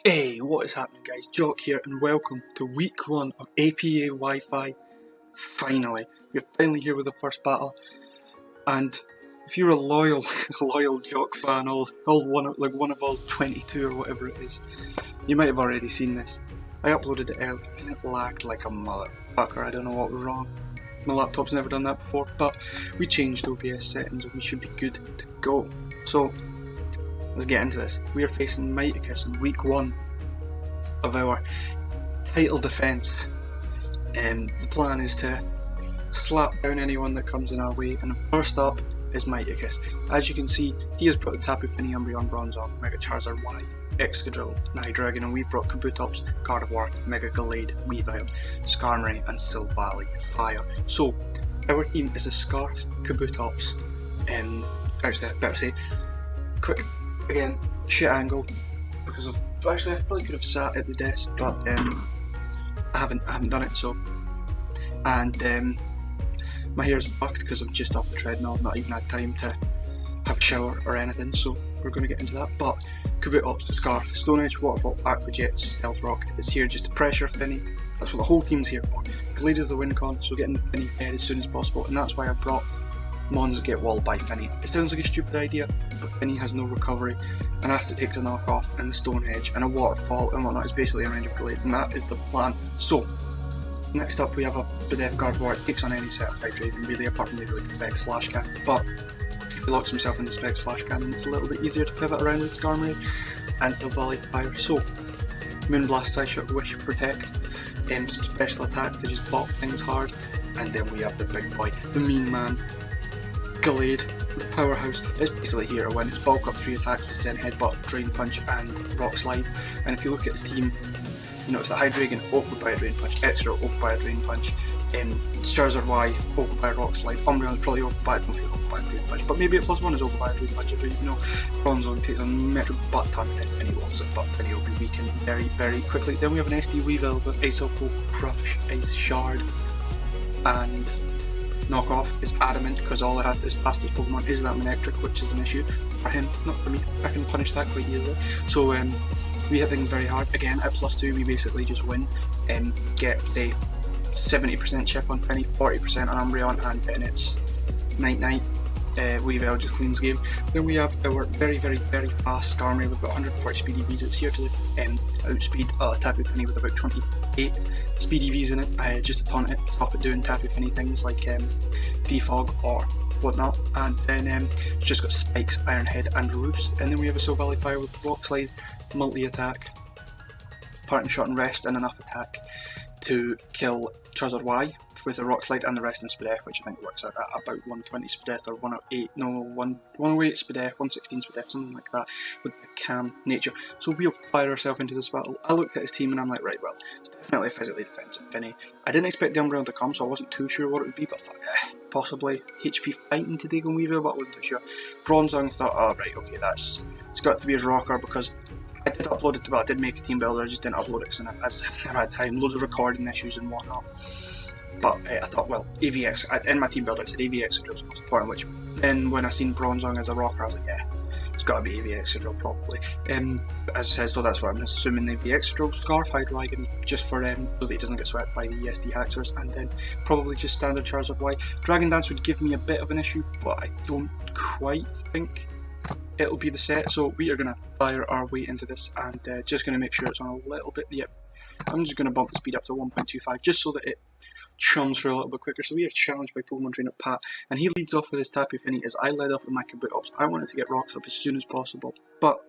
Hey, what is happening guys? Jock here and welcome to week 1 of APA Wi-Fi. Finally, we're finally here with the first battle, and if you're a loyal Jock fan, one of all 22 or whatever it is, you might have already seen this. I uploaded it earlier and it lagged like a motherfucker. I don't know what was wrong. My laptop's never done that before, but we changed OBS settings and we should be good to go. So let's get into this. We are facing Mighticus in week 1 of our title defence. The plan is to slap down anyone that comes in our way, and first up is Mighticus. As you can see, he has brought the Tapu Fini, Umbreon, Bronzong, Mega Charizard Y, Excadrill, Nighdragon, and we've brought Kabutops, Gardevoir, Mega Gallade, Weavile, Skarmory, and Silvally Fire. So our team is a Scarf, Kabutops, better say, quick, again, shit angle, because of, actually I probably could have sat at the desk, but I haven't done it, so, and my hair's fucked because I'm just off the treadmill. I've not even had time to have a shower or anything, so we're going to get into that. But Kabutops, Scarf, Stone Edge, Waterfall, Aqua Jet, Stealth Rock is here just to pressure Fini. That's what the whole team's here for. Gallade is the win con, so getting Fini dead as soon as possible, and that's why I brought Mons get walled by Fini. It sounds like a stupid idea, but Fini has no recovery, and after it takes a knockoff and the Stone Edge and a Waterfall and whatnot, it's basically a range of Gallade, and that is the plan. So next up we have a Bidef Gardevoir. It takes on any certified Dragon really, apart from maybe like the Specs Flash Cannon, but if he locks himself in the Specs Flash Cannon, it's a little bit easier to pivot around with Skarmory and Silvally Fire. So Moonblast, Psyshock, Wish, Protect, some special attack to just block things hard, and then we have the big boy, the mean man, Gallade, the powerhouse. Is basically here to win. His bulk up 3 attacks with Zen Headbutt, Drain Punch, and Rock Slide. And if you look at his team, you notice that Hydreigon opened by a Drain Punch, Extra opened by a Drain Punch, Charizard Y opened by a Rock Slide, Umbreon is probably opened by a Drain Punch, but maybe a +1 is opened by a Drain Punch. I don't even know. Bronzong takes a metric butt ton and he walks it, but then he'll be weakened very, very quickly. Then we have an SD Weavile with Ice Opal, Crush, Ice Shard, and knockoff is Adamant, because all I have is fastest Pokemon is that Manectric, which is an issue for him, not for me. I can punish that quite easily. So we hit things very hard. Again, at +2 we basically just win and get the 70% chip on Fini, 40% on Umbreon, and then it's night. Weavile just cleans game. Then we have our very, very, very fast Skarmory. We've got 140 speed EVs. It's here to outspeed Tapu Fini with about 28 speed EVs in it, just to taunt it, stop it doing Tapu Fini things like defog or whatnot. And then it's just got Spikes, Iron Head, and Roost. And then we have a Silvally Fire with Rock Slide, multi-attack, Parting Shot, and Rest, and enough attack to kill Charizard Y with a Rock Slide and the rest in Spadef, which I think works out at about 120 Spadef or 108 Spadef, 116 Spadef, something like that, with the Cam nature. So we'll fire ourselves into this battle. I looked at his team and I'm like, right, well, it's definitely a physically defensive Fini. I didn't expect the Umbreon to come, so I wasn't too sure what it would be, but I thought, possibly HP fighting today going Weavile, but I wasn't too sure. Bronzong, I thought, oh right, okay, it's got to be his rocker, because I did upload it to, well, I did make a team builder, I just didn't upload it because I just never had time, loads of recording issues and whatnot. But I thought, well, AVX, in my team builder I said AVX is the most important, which then when I seen Bronzong as a rocker, I was like, yeah, it's got to be AVX drill probably. As I said, so that's what I'm assuming, the AVX drill Scarf, Hydreigon, just for so that he doesn't get swept by the ESD hackers, and then probably just standard Charizard Y. Dragon Dance would give me a bit of an issue, but I don't quite think it'll be the set, so we are going to fire our way into this, and just going to make sure it's on a little bit. Yep, I'm just going to bump the speed up to 1.25 just so that it chums through a little bit quicker. So we are challenged by Pokemon Trainer Pat, and he leads off with his Tapu Fini as I led off with my Kabutops. I wanted to get rocks up as soon as possible, but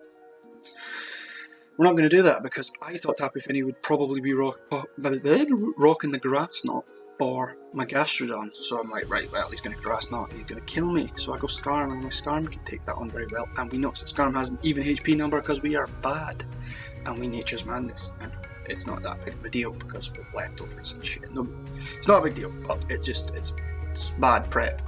we're not going to do that because I thought Tapu Fini would probably be rocking the Grass Knot for my Gastrodon. So I'm like, right, well, he's going to Grass Knot, he's going to kill me. So I go Skarm, and my Skarm can take that on very well. And we notice that Skarm has an even HP number because we are bad, and we Nature's Madness. And it's not that big of a deal because with leftovers and shit. No, it's not a big deal, but it's bad prep,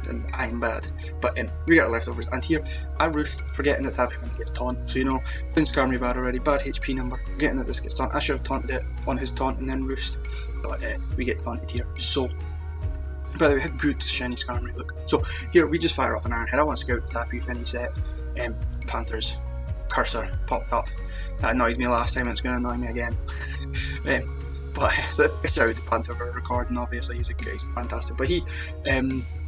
and I'm bad. But we got leftovers, and here I roofed, forgetting that Tapu Fini gets taunt. So you know, didn't Skarmory bad already, bad HP number, forgetting that this gets taunt. I should have taunted it on his taunt and then roofed, but we get taunted here. So by the way, how good does shiny Skarmory look? So here we just fire off an Iron Head. I want to scout the Tapu Fini set. Panthers, Cursor popped up. That annoyed me last time, it's going to annoy me again. But shout out to Panther for recording, obviously he's fantastic. But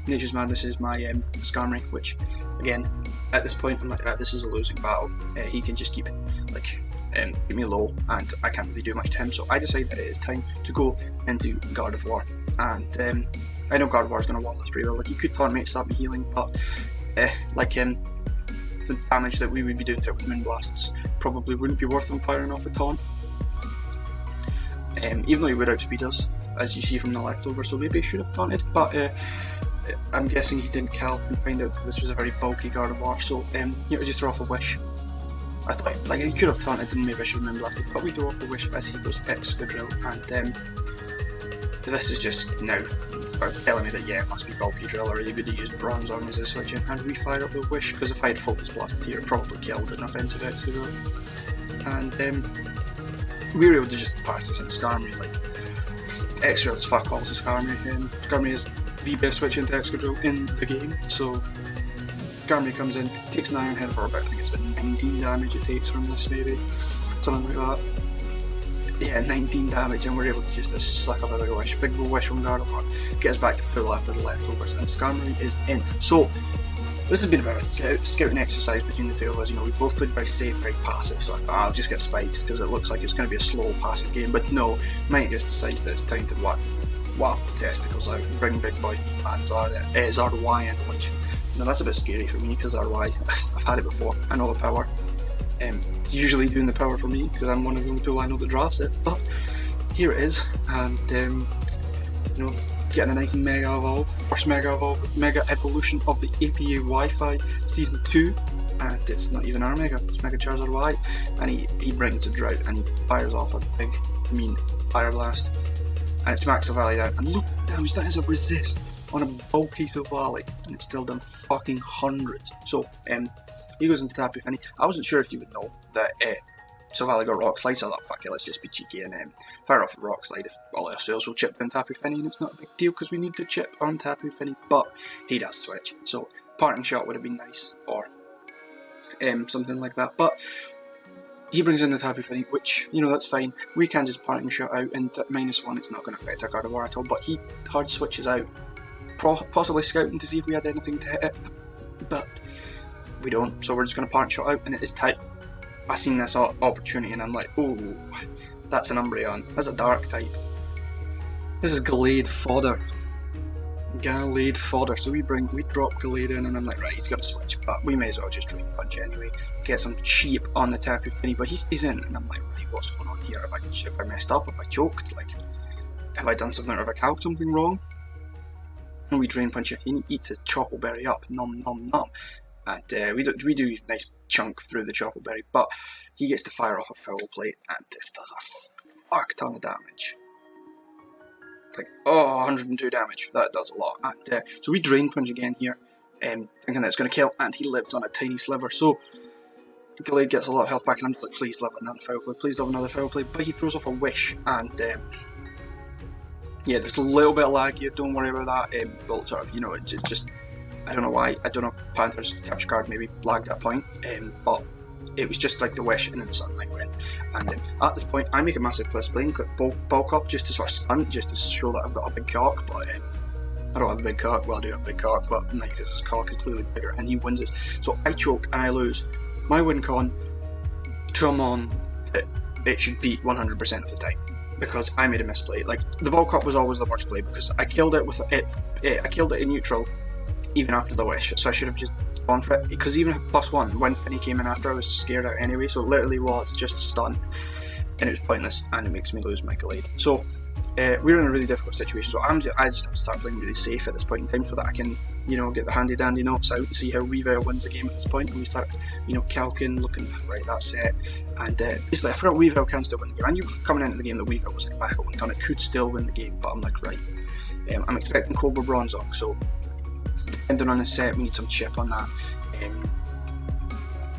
Nature's Madness is my Skarmory, which again, at this point I'm like, this is a losing battle. He can just keep keep me low and I can't really do much to him, so I decided that it is time to go into Gardevoir. And I know Gardevoir is going to wall this pretty well. Like, he could taunt me to stop me healing, but the damage that we would be doing to it with Moonblasts probably wouldn't be worth him firing off a taunt. Even though he would outspeed us, as you see from the leftover, so maybe he should have taunted, but I'm guessing he didn't kill and find out that this was a very bulky Gardevoir, so just throw off a wish. I thought, like, he could have taunted and maybe I should have Moonblasted, but we throw off a wish as he goes Excadrill, and this is just now telling me that yeah, it must be bulky drill, or he would have used bronze arm as a switch in, and we fire up the wish, because if I had focus blasted here, it probably killed an offensive Excadrill. And we were able to just pass this in Skarmory. Like, Excadrill is fuck all to Skarmory, and Skarmory is the best switch into Excadrill in the game, so Skarmory comes in, takes an Iron Head for about, I think it's about 19 damage it takes from this, maybe, something like that. Yeah, 19 damage, and we're able to just suck up a big wish from Gardevoir, get us back to full after the leftovers, and Skarmory is in. So, this has been a bit of a scouting exercise between the two of us. We both played very safe, very passive, so I thought I'll just get spiked, because it looks like it's going to be a slow, passive game, but no, Mike just decides that it's time to whap testicles out and bring big boy and Zardy in, which, that's a bit scary for me, because Zardy, I've had it before, I know the power. It's usually doing the power for me because I'm one of the only people I know that drafts it, but here it is, and getting a nice Mega Evolve, first Mega Evolution of the APA Wi-Fi Season 2, and it's not even our Mega, it's Mega Charizard Y, and he brings a Drought and he fires off a big, mean Fire Blast, and it's Max Valley down, and look at the damage that is a resist on a bulky Valley, and it's still done fucking hundreds. So he goes into Tapu Fini. I wasn't sure if you would know that Silvally got Rock Slide, so I thought, fuck it, let's just be cheeky and fire off a Rock Slide if all else fails. We'll chip down Tapu Fini, and it's not a big deal because we need to chip on Tapu Fini, but he does switch. So Parting Shot would have been nice, or something like that, but he brings in the Tapu Fini, which, that's fine. We can just Parting Shot out, and at -1 it's not going to affect our Gardevoir at all, but he hard switches out, possibly scouting to see if we had anything to hit it, but we don't, so we're just going to Parting Shot out, and it is tight. I seen this opportunity and I'm like, oh, that's an Umbreon, that's a Dark type. This is Gallade fodder. So we drop Gallade in, and I'm like, right, he's got to switch, but we may as well just Drain Punch anyway, get some cheap on the Tapu Fini, but he's in, and I'm like, right, what's going on here? Have I messed up? Have I choked? Like, have I done something, or have I calced something wrong? And we Drain Punch it, he eats his Choco Berry up, nom nom nom. And we do a nice chunk through the Choco Berry, but he gets to fire off a Foul Plate, and this does a fuck ton of damage. Like, 102 damage, that does a lot. And so we Drain Punch again here, thinking that it's going to kill, and he lives on a tiny sliver, so Gallade gets a lot of health back, and I'm just like, please live another Foul Play, please live another Foul Play, but he throws off a Wish, and yeah, there's a little bit of lag here, don't worry about that, well, sort of, it's just, I don't know why, I don't know if Panther's capture card maybe lagged that point, but it was just like the Wish and then Sunlight went. And at this point I make a massive plus play and bulk up just to sort of stunt, just to show that I've got a big cock, but I don't have a big cock, well I do have a big cock, but because his cock is clearly bigger and he wins it. So I choke and I lose. My win con to a mon that it should beat 100% of the time, because I made a misplay. Like, the bulk up was always the worst play, because I killed it with I killed it in neutral even after the Wish, so I should have just gone for it, because even at +1, when Finny came in after, I was scared out anyway, so it literally was just a stun, and it was pointless, and it makes me lose my Gallade. So we're in a really difficult situation, so I just have to start playing really safe at this point in time, so that I can, get the handy dandy notes out and see how Weavile wins the game at this point, and we start, calcing, looking, right, that's it, and basically I forgot Weavile can still win the game. I knew coming into the game that Weavile was like back at 1 ton, it could still win the game, but I'm like, right, I'm expecting Cobra Bronzong, so depending on the set, we need some chip on that.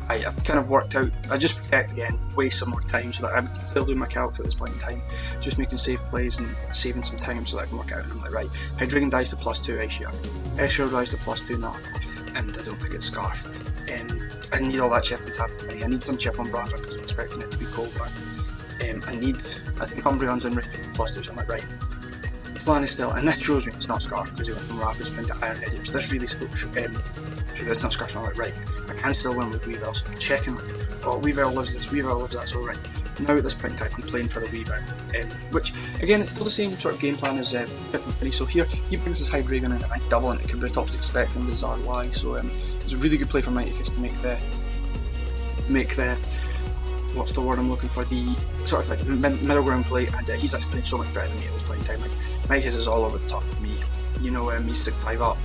I've kind of worked out, I just protect again, waste some more time so that I can still do my calc at this point in time, just making safe plays and saving some time so that I can work out. And I'm like, right, Hydreigon dies to +2 Ice Shard dies to +2 Knockoff, and I don't think it's Scarf. I need all that chip on tap for me. I need some chip on Bronzer because I'm expecting it to be cold back. I think Umbreon's in range plus 2, so I'm like, right. Plan is still, and this shows me it's not Scarf because he went from Rapid Spin to Iron Head, so this really it's not Scarf, so I'm like, right, I can still win with Weavile, so I'm checking, like, oh, Weavile lives this, Weavile lives that, so right. Now at this point in time, I'm playing for the Weavile, which, again, it's still the same sort of game plan as Pip and Fairy. So here, he brings his Hydreigon in, and I double into Kabutops expecting the Zarly, so it's a really good play for Mightykiss to make the, what's the word I'm looking for, the sort of like middle ground play, and he's actually playing so much better than me at this point in time. Like, Mightykiss is all over the top of me, you know, he's 6'5" up,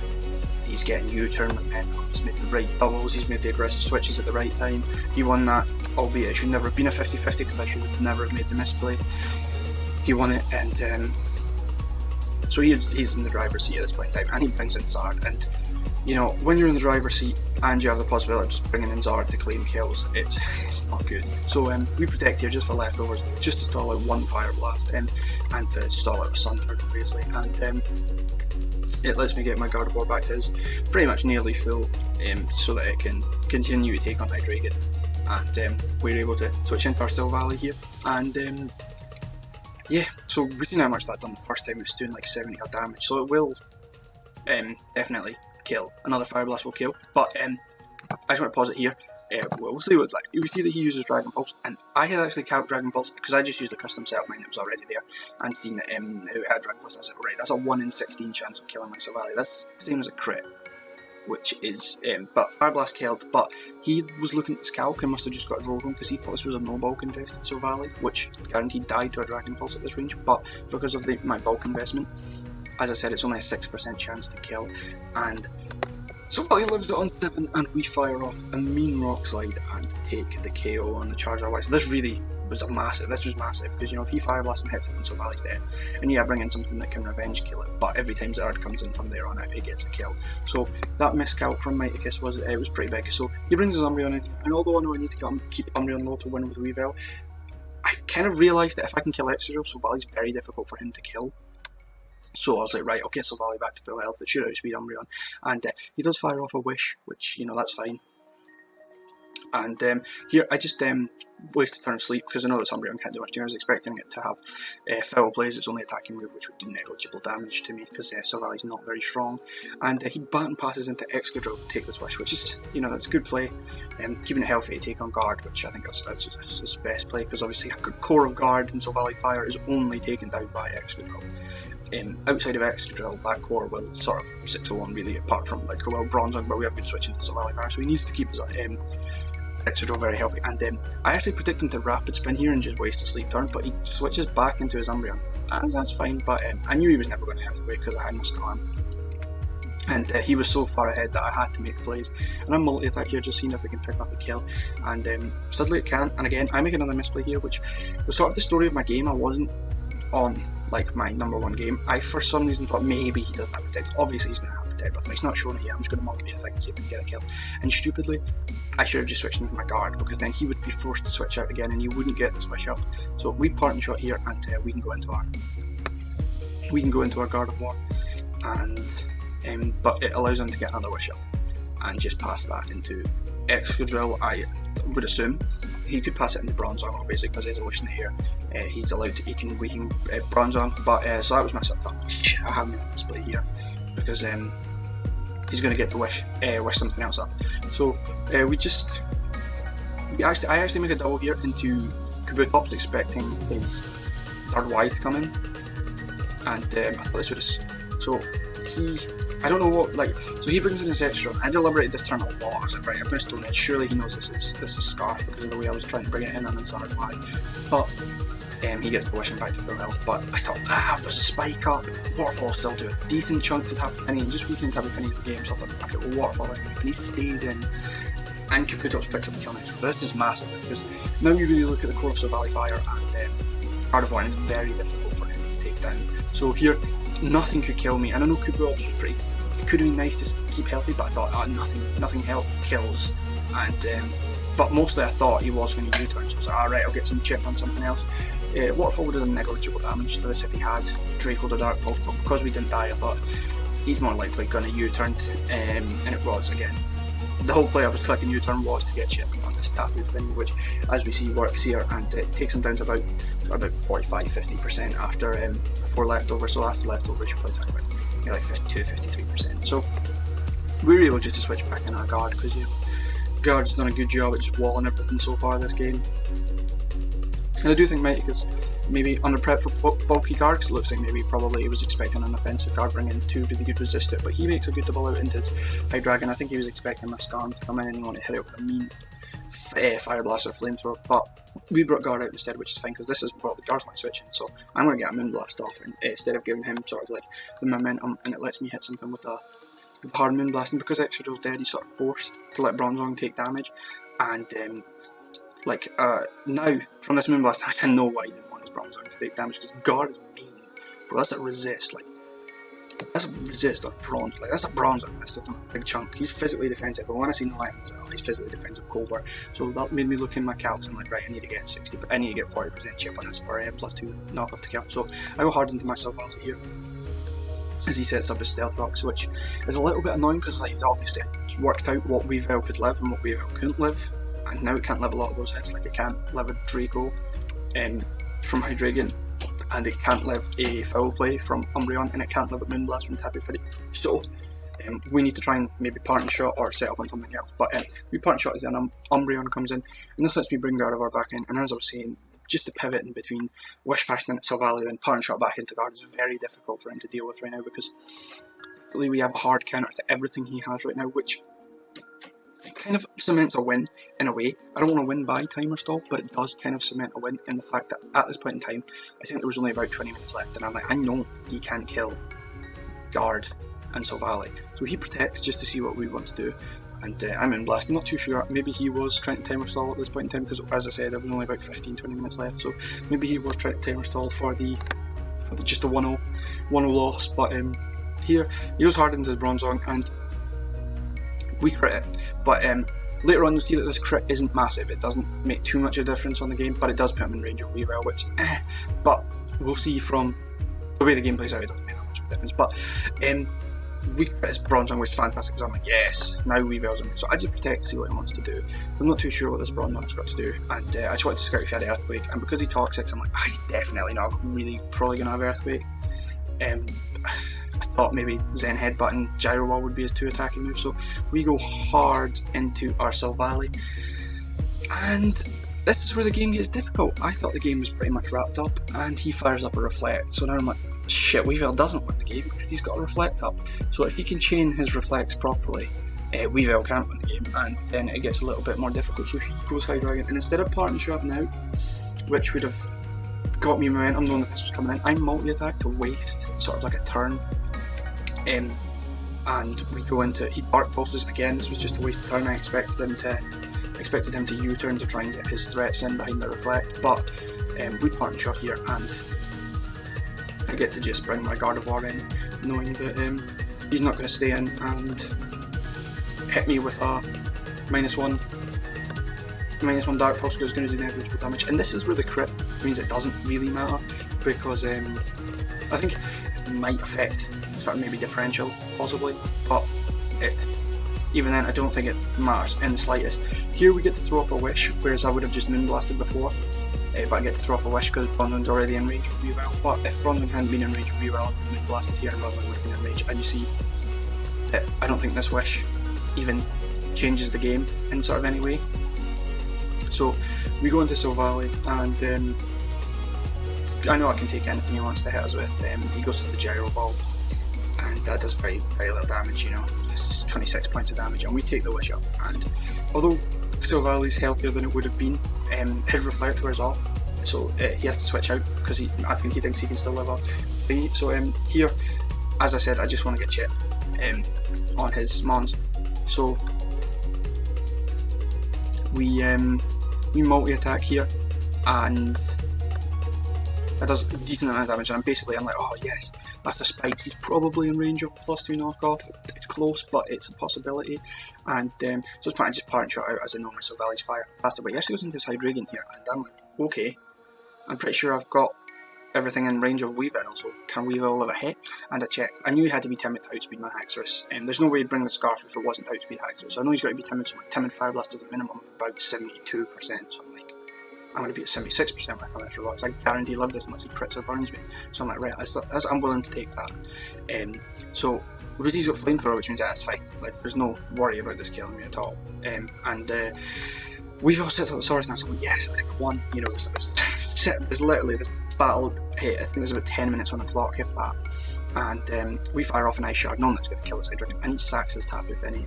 he's getting U-turn momentum, he's made the right doubles, he's made the aggressive switches at the right time. He won that, albeit it should never have been a 50-50 because I should have never have made the misplay. He won it, and so he's in the driver's seat at this point in time, and he brings in Zard. And you know, when you're in the driver's seat and you have the possibility of just bringing in Zard to claim kills, it's not good. So we protect here just for leftovers, just to stall out one Fire Blast, and to stall out a Sun Turn, obviously. And it lets me get my Gardevoir back to his pretty much nearly full, so that it can continue to take on Hydreigon. And we're able to switch into our Still Valley here, and yeah, so we've seen how much that done the first time. It was doing like 70 odd damage, so it will definitely kill. Another Fire Blast will kill, but I just want to pause it here. We'll see what it's like. You see that he uses Dragon Pulse, and I had actually count Dragon Pulse because I just used a custom setup mine that was already there, and seen that it had Dragon Pulse. I said, right, that's a 1 in 16 chance of killing my Silvally. That's the same as a crit, which is, but Fire Blast killed, but he was looking at the Scalp and must have just got his rolls wrong because he thought this was a no bulk invested Silvally, which guaranteed died to a Dragon Pulse at this range, but because of my bulk investment, as I said, it's only a 6% chance to kill, and Silvally lives it on 7, and we fire off a mean Rock Slide and take the KO on the Charizard. So this really was massive, because you know, if he Fire Blast and hits it, then Silvally's dead. And yeah, bring in something that can revenge kill it, but every time Zard comes in from there on out, he gets a kill. So that miscalc from Mightykiss was pretty big. So he brings his Umbreon in, and although I know I need to keep Umbreon low to win with Weavile, I kind of realised that if I can kill Excadrill, Silvally's very difficult for him to kill. So I was like, right, I'll get Silvally back to full health, it should outspeed Umbreon. And he does fire off a Wish, which, you know, that's fine. And here, I just wasted a turn of sleep because I know that Umbreon can't do much. I was expecting it to have foul plays, its only attacking move, which would do negligible damage to me because Silvally's not very strong. And he baton passes into Excadrill to take this Wish, which is, you know, that's a good play. Keeping it healthy to take on Guard, which I think that's his best play, because obviously a core of Guard in Silvally Fire is only taken down by Excadrill. Outside of Excadrill, that core will sort of 601 really, apart from like Bronzong, but we have been switching to Silvally Fire, so he needs to keep his Excadrill very healthy. And I actually predict him to Rapid Spin here and just waste a sleep turn, but he switches back into his Umbreon, and that's fine. But I knew he was never going to have the way because I had Musclan, and he was so far ahead that I had to make plays. And I'm multi-attack here, just seeing if we can pick up a kill, and sadly it can't. And again, I make another misplay here, which was sort of the story of my game. I wasn't on like my #1 game. I for some reason thought maybe he doesn't have Protect. Obviously he's going to have Protect, but he's not showing it here. I'm just going to multi-attack and see if we can get a kill. And stupidly, I should have just switched into my Guard, because then he would be forced to switch out again and you wouldn't get the switch up. So we parting shot here, and we can go into our Gardevoir, and but it allows him to get another wish up and just pass that into Excadrill. I would assume he could pass it into Bronzong, obviously, because there's a wish in the air. He's allowed to, we can Bronzong, but so that was my setup. I have made a display here because he's going to get to wish something else up. So I actually make a double here into Kabutops, expecting his third Y to come in, and I thought this was so I don't know what, so he brings in his extra. I deliberated this turn a lot. I was like, right, I'm going to Stone Edge. Surely he knows this is Scarf because of the way I was trying to bring it in on his RY. But he gets the wishing back to full health. But I thought, there's a spike up. Waterfall still do a decent chunk to Tapu Fini, and just weakened Tapu Fini in the game. So I thought, fuck it, well, Waterfall in, and he stays in. And Kabutops picks up the kill next. But this is massive because now you really look at the core of Silvally Fire, and Gardevoir, and it's very difficult for him to take down. So here, nothing could kill me, and I know Kabutops was pretty. It could have been nice to keep healthy, but I thought, nothing kills, and but mostly I thought he was going to U-turn, so I was like, alright, I'll get some chip on something else. Waterfall would have done negligible damage to this if he had Draco the Dark Pulse, but because we didn't die, I thought he's more likely going to U-turn, and it was again the whole play I was clicking U-turn was to get chip on this tapu thing, which as we see works here, and it takes him down to about 45-50% after 4 leftovers. So after leftovers you're probably talking about like 52-53%. So we were able just to switch back in our guard, because guard's done a good job at just walling everything so far this game. And I do think Mike is maybe under prep for bulky guard, because it looks like maybe probably he was expecting an offensive guard bring in 2 really good resist it, but he makes a good double out into his High Dragon. I think he was expecting my Storm to come in and he wanted to hit it with a mean Fire Blast or Flamethrower, but we brought guard out instead, which is fine, because this is what the guard's not switching, so I'm going to get a Moonblast off and, instead of giving him sort of like the momentum, and it lets me hit something with a hard Moonblast. And because Extradel's dead, he's sort of forced to let Bronzong take damage, and now from this Moonblast I can know why he didn't want his Bronzong to take damage, because guard is mean, bro. That's a resist, like that's a resist of bronze, like that's a Bronzong, that's a big chunk. He's physically defensive, but when I see no items, he's physically defensive Cobra. So that made me look in my calcs and like, right, I need to get 40% chip on this for +2 knockoff to kill. So I go hard into myself out here as he sets up his Stealth Rocks, which is a little bit annoying, because like obviously it's worked out what Weavile could live and what Weavile couldn't live, and now it can't live a lot of those hits. Like it can't live a Draco from Hydreigon, and it can't live a Foul Play from Umbreon, and it can't live a Moonblast from Tapu Fini. So we need to try and maybe Partner Shot or set up on something else. But we Partner Shot as an Umbreon comes in, and this lets me bring Gardevoir back in. And as I was saying, just to pivot in between Wish Passion and Silvally and Partner Shot back into guard is very difficult for him to deal with right now, because we have a hard counter to everything he has right now, which kind of cements a win in a way. I don't want to win by timer stall, but it does kind of cement a win in the fact that at this point in time, I think there was only about 20 minutes left, and I'm like, I know he can't kill guard and Silvally, so he protects just to see what we want to do. And I'm in blast. I'm not too sure, maybe he was trying to timer stall at this point in time, because as I said, there was only about 15-20 minutes left, so maybe he was trying to timer stall for the just a 1-0 loss. But here he goes hard into the Bronzong and we crit it, but later on you'll see that this crit isn't massive. It doesn't make too much of a difference on the game, but it does put him in range of Weavile, which but we'll see from the way the game plays out, it doesn't make that much of a difference. But we crit his Bronzong, which is fantastic, because I'm like, yes, now Weavile's in. So I just protect to see what he wants to do. So I'm not too sure what this Bronzong's got to do, and I just wanted to scout if he had Earthquake, and because he Toxics, I'm like, he's definitely not probably going to have Earthquake. I thought maybe Zen Headbutt and Gyro Wall would be his 2 attacking moves, so we go hard into our Silvally, and this is where the game gets difficult. I thought the game was pretty much wrapped up, and he fires up a Reflect, so now I'm like, shit, Weavile doesn't win the game because he's got a Reflect up. So if he can chain his Reflects properly, Weavile can't win the game, and then it gets a little bit more difficult. So he goes High Dragon, and instead of Partner Shot out, which would have got me momentum knowing that this was coming in, I multi-attack to waste sort of like a turn. And we go into, he Dark Pulses again. This was just a waste of time. I expected him to U-turn to try and get his threats in behind the Reflect, but we Partner Shot here, and I get to just bring my Gardevoir in, knowing that he's not going to stay in and hit me with a -1 Dark Pulse, because it's going to do negligible damage. And this is where the crit means it doesn't really matter, because I think it might affect sort of maybe differential possibly, but even then I don't think it matters in the slightest. Here we get to throw up a Wish, whereas I would have just Moonblasted before, but I get to throw up a Wish because Bronzong's already in range of Weavile. But if Bronzong hadn't been in range of Weavile, I would have Moonblasted here and Bronzong would have been in range, and you see that I don't think this Wish even changes the game in sort of any way. So we go into Silvally, and I know I can take anything he wants to hit us with. He goes to the Gyro Ball, and that does very, very little damage, you know, just 26 points of damage, and we take the Wish up. And although Silvally's healthier than it would have been, his Reflect wears off, so he has to switch out, because I think he thinks he can still live up. So here, as I said, I just want to get chip on his Mons. So we multi-attack here, and that does a decent amount of damage, and I'm like, oh yes, after spikes he's probably in range of +2 knockoff. It's close, but it's a possibility. And so it's just Partner Shot out, as I know my Silvally's fire faster, but he actually goes into his Hydreigon here, and I'm like, okay, I'm pretty sure I've got everything in range of Weavile, so can Weavile live a hit? And I checked. I knew he had to be timid to outspeed my Haxorus, and there's no way he'd bring the Scarf if it wasn't outspeed Haxorus. So I know he's got to be timid, so my timid Fire Blast is a minimum of about 72%, so I'm like, I'm going to be at 76% when I come after rocks. I guarantee he lives this unless he crits or burns me. So I'm like, right, I'm willing to take that. So Rizzy's got Flamethrower, which means that's fine. Like, there's no worry about this killing me at all. We've all set up the Swords Dance. I'm like, yes, I pick one. You know, there's literally this battle hit. I think there's about 10 minutes on the clock, if that. And we fire off an Ice Shard, knowing that's going to kill us. And he sacks his Tapu Fini.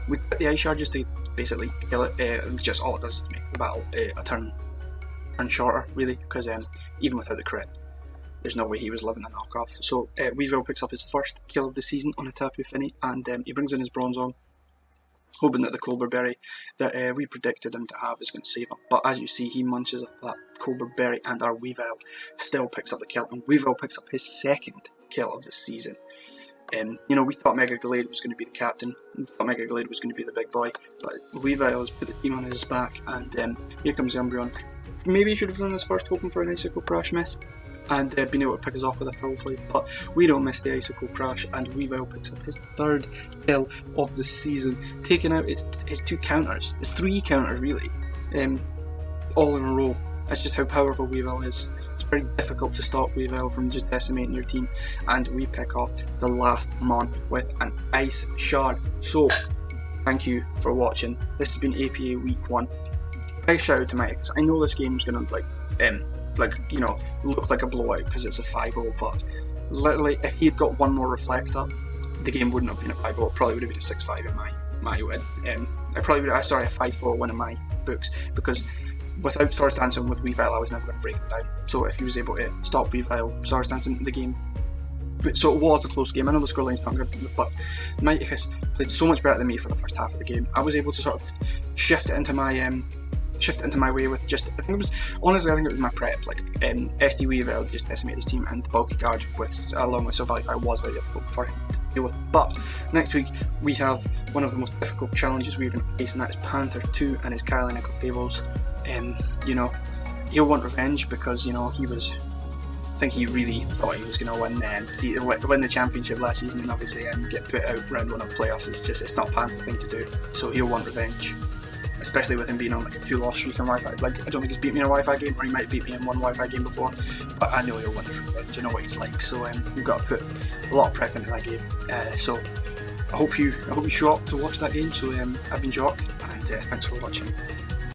We put the Ice Shard just to basically kill it. Just all it does is make the battle a turn shorter, really, because even without the crit, there's no way he was living a knockoff. So Weavile picks up his first kill of the season on a Tapu Fini, and he brings in his Bronzong, hoping that the Colbur Berry that we predicted him to have is going to save him. But as you see, he munches up that Colbur Berry, and our Weavile still picks up the kill, and Weavile picks up his second kill of the season. You know, we thought Mega Glade was going to be the captain, we thought Mega Glade was going to be the big boy, but Weavile has put the team on his back, and here comes Umbreon. Maybe he should have done this first, hoping for an Icicle Crash miss, and been able to pick us off with a full flame, but we don't miss the Icicle Crash, and Weavile picks up his third kill of the season, taking out his 2 counters, his 3 counters really, all in a row. That's just how powerful Weavile is. It's very difficult to stop Weavile from just decimating your team, and we pick off the last mon with an Ice Shard. So, thank you for watching. This has been APA Week 1. Big shout out to Mike, because I know this game's gonna you know, look like a blowout because it's a 5-0, but literally if he had got one more Reflector, the game wouldn't have been a 5-0. It probably would have been a 6-5 in my win. I started a 5-4 win in my books, because without Swords Dancing with Weavile, I was never going to break him down. So if he was able to stop Weavile Swords Dancing, the game. So it was a close game. I know the scoreline's not good, but Mike has played so much better than me for the first half of the game. I was able to sort of shift it into my way with just, I think it was my prep, like SD Weavile just decimated his team, and the bulky guard along with Survival was very difficult for him to deal with. But next week we have one of the most difficult challenges we're going to face, and that is Panther 2 and his Carolina Fables. You know, he'll want revenge because, you know, I think he really thought he was going to win the championship last season, and obviously get put out round 1 of playoffs. It's not Panther thing to do, so he'll want revenge. Especially with him being on like a 2-loss streak on Wi-Fi. Like, I don't think he's beat me in a Wi-Fi game, or he might beat me in one Wi-Fi game before, but I know he'll win for revenge. I know what he's like, so we've got to put a lot of prep into that game. So I hope you show up to watch that game. So I've been Jock, and thanks for watching.